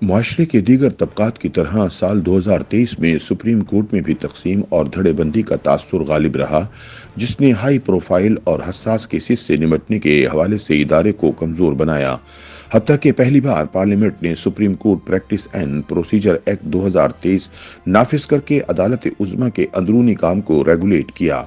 معاشرے کے دیگر طبقات کی طرح سال 2023 میں سپریم کورٹ میں بھی تقسیم اور دھڑے بندی کا تاثر غالب رہا، جس نے ہائی پروفائل اور حساس کیسز سے نمٹنے کے حوالے سے ادارے کو کمزور بنایا۔ حتیٰ کہ پہلی بار پارلیمنٹ نے supreme court practice and procedure act 2023 نافذ کر کے عدالت عظمیٰ کے اندرونی کام کو ریگولیٹ کیا۔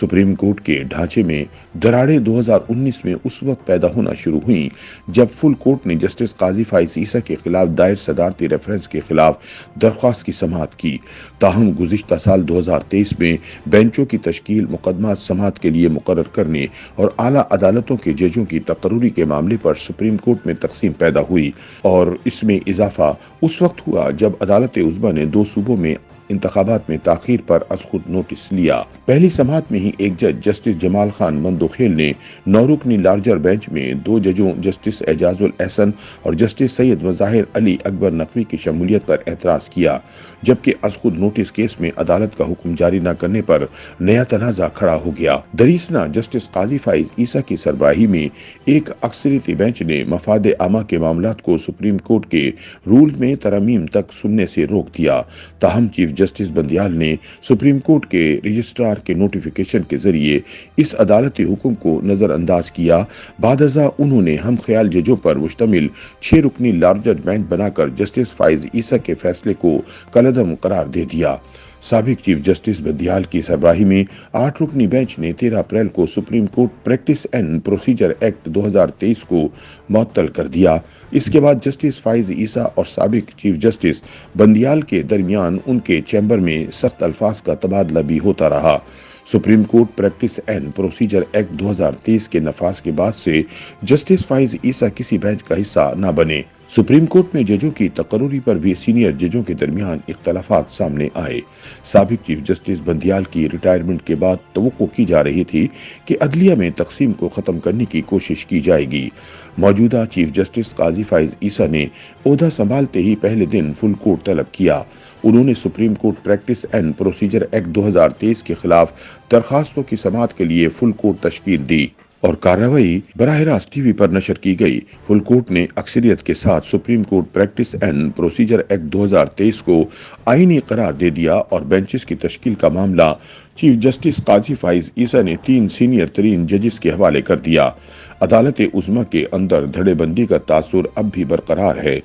سپریم کورٹ کے ڈھانچے میں دراڑیں 2019 میں اس وقت پیدا ہونا شروع ہوئیں جب فل کورٹ نے جسٹس قاضی فائز عیسیٰ کے خلاف دائر صدارتی ریفرنس کے خلاف درخواست کی سماعت کی۔ تاہم گزشتہ سال 2023 میں بینچوں کی تشکیل، مقدمات سماعت کے لیے مقرر کرنے اور اعلیٰ عدالتوں کے ججوں کی تقرری کے معاملے پر سپریم کورٹ میں تقسیم پیدا ہوئی، اور اس میں اضافہ اس وقت ہوا جب عدالت عظمیٰ نے 2 صوبوں میں انتخابات میں تاخیر پر از خود نوٹس لیا۔ پہلی سماعت میں ہی ایک جج جسٹس جمال خان مندوخیل نے 9 رکنی لارجر بینچ میں 2 ججوں جسٹس اعجاز الاحسن اور جسٹس سید مظاہر علی اکبر نقوی کی شمولیت پر اعتراض کیا، جبکہ از خود نوٹس کیس میں عدالت کا حکم جاری نہ کرنے پر نیا تنازع کھڑا ہو گیا۔ دریسنا جسٹس قاضی فائز عیسیٰ کی سربراہی میں ایک اکثریتی بینچ نے مفاد عامہ کے معاملات کو سپریم کورٹ کے رول میں ترامیم تک سننے سے روک دیا۔ تاہم چیف جسٹس بندیال نے سپریم کورٹ کے رجسٹرار کے نوٹیفیکیشن کے ذریعے اس عدالتی حکم کو نظر انداز کیا۔ بعد ازاں انہوں نے ہم خیال ججوں پر مشتمل 6 رکنی لارجر بینچ بنا کر جسٹس فائز عیسیٰ کے فیصلے کو کالعدم قرار دے دیا۔ سابق چیف جسٹس بندیال کی سربراہی میں 8 رکنی بینچ نے 13 اپریل کو supreme court practice and procedure act 2023 کو معطل کر دیا۔ اس کے بعد جسٹس فائز عیسیٰ اور سابق چیف جسٹس بندیال کے درمیان ان کے چیمبر میں سخت الفاظ کا تبادلہ بھی ہوتا رہا۔ Supreme court practice and procedure act 2023 کے نفاذ کے بعد سے جسٹس فائز عیسیٰ کسی بینچ کا حصہ نہ بنے۔ سپریم کورٹ میں ججوں کی تقرری پر بھی سینئر ججوں کے درمیان اختلافات سامنے آئے۔ سابق چیف جسٹس بندیال کی ریٹائرمنٹ کے بعد توقع کی جا رہی تھی کہ عدلیہ میں تقسیم کو ختم کرنے کی کوشش کی جائے گی۔ موجودہ چیف جسٹس قاضی فائز عیسیٰ نے عہدہ سنبھالتے ہی پہلے دن فل کورٹ طلب کیا۔ انہوں نے supreme court practice and procedure act 2023 کے خلاف درخواستوں کی سماعت کے لیے فل کورٹ تشکیل دی اور کارروائی براہ راست ٹی وی پر نشر کی گئی۔ فل کورٹ نے اکثریت کے ساتھ supreme court practice and procedure act 2023 کو آئینی قرار دے دیا اور بینچز کی تشکیل کا معاملہ چیف جسٹس قاضی فائز عیسیٰ نے 3 سینئر ترین ججز کے حوالے کر دیا۔ عدالت عظمیٰ کے اندر دھڑے بندی کا تاثر اب بھی برقرار ہے۔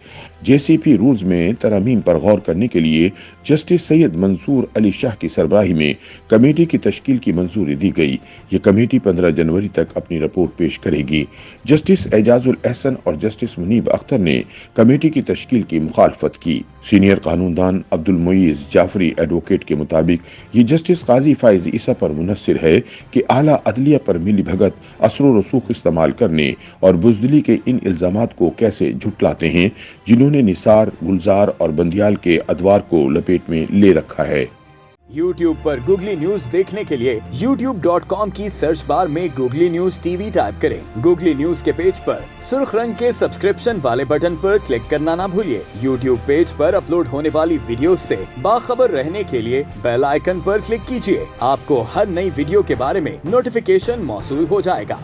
جے سی پی رولز میں ترامیم پر غور کرنے کے لیے جسٹس سید منصور علی شاہ کی سربراہی میں کمیٹی کی تشکیل کی منظوری دی گئی۔ یہ کمیٹی 15 جنوری تک اپنی رپورٹ پیش کرے گی۔ جسٹس اعجاز الاحسن اور جسٹس منیب اختر نے کمیٹی کی تشکیل کی مخالفت کی۔ سینئر قانون دان عبد المعیز جعفری ایڈوکیٹ کے مطابق یہ جسٹس قاضی فائز عیسیٰ پر منحصر ہے کہ اعلیٰ عدلیہ پر ملی بھگت، اثر و رسوخ استعمال کرنے اور بزدلی کے ان الزامات کو کیسے جھٹلاتے ہیں جنہوں نے نثار، گلزار اور بندیال کے ادوار کو لپیٹ میں لے رکھا ہے۔ YouTube پر گوگلی نیوز دیکھنے کے لیے youtube.com کی سرچ بار میں googly news T V type کریں۔ گوگلی نیوز کے پیج پر سرخ رنگ کے سبسکرپشن والے بٹن پر کلک کرنا نہ بھولیے۔ YouTube پیج پر اپلوڈ ہونے والی ویڈیوز سے باخبر رہنے کے لیے بیل آئیکن پر کلک کیجیے۔ آپ کو ہر نئی ویڈیو کے بارے میں نوٹیفیکیشن موصول ہو جائے گا۔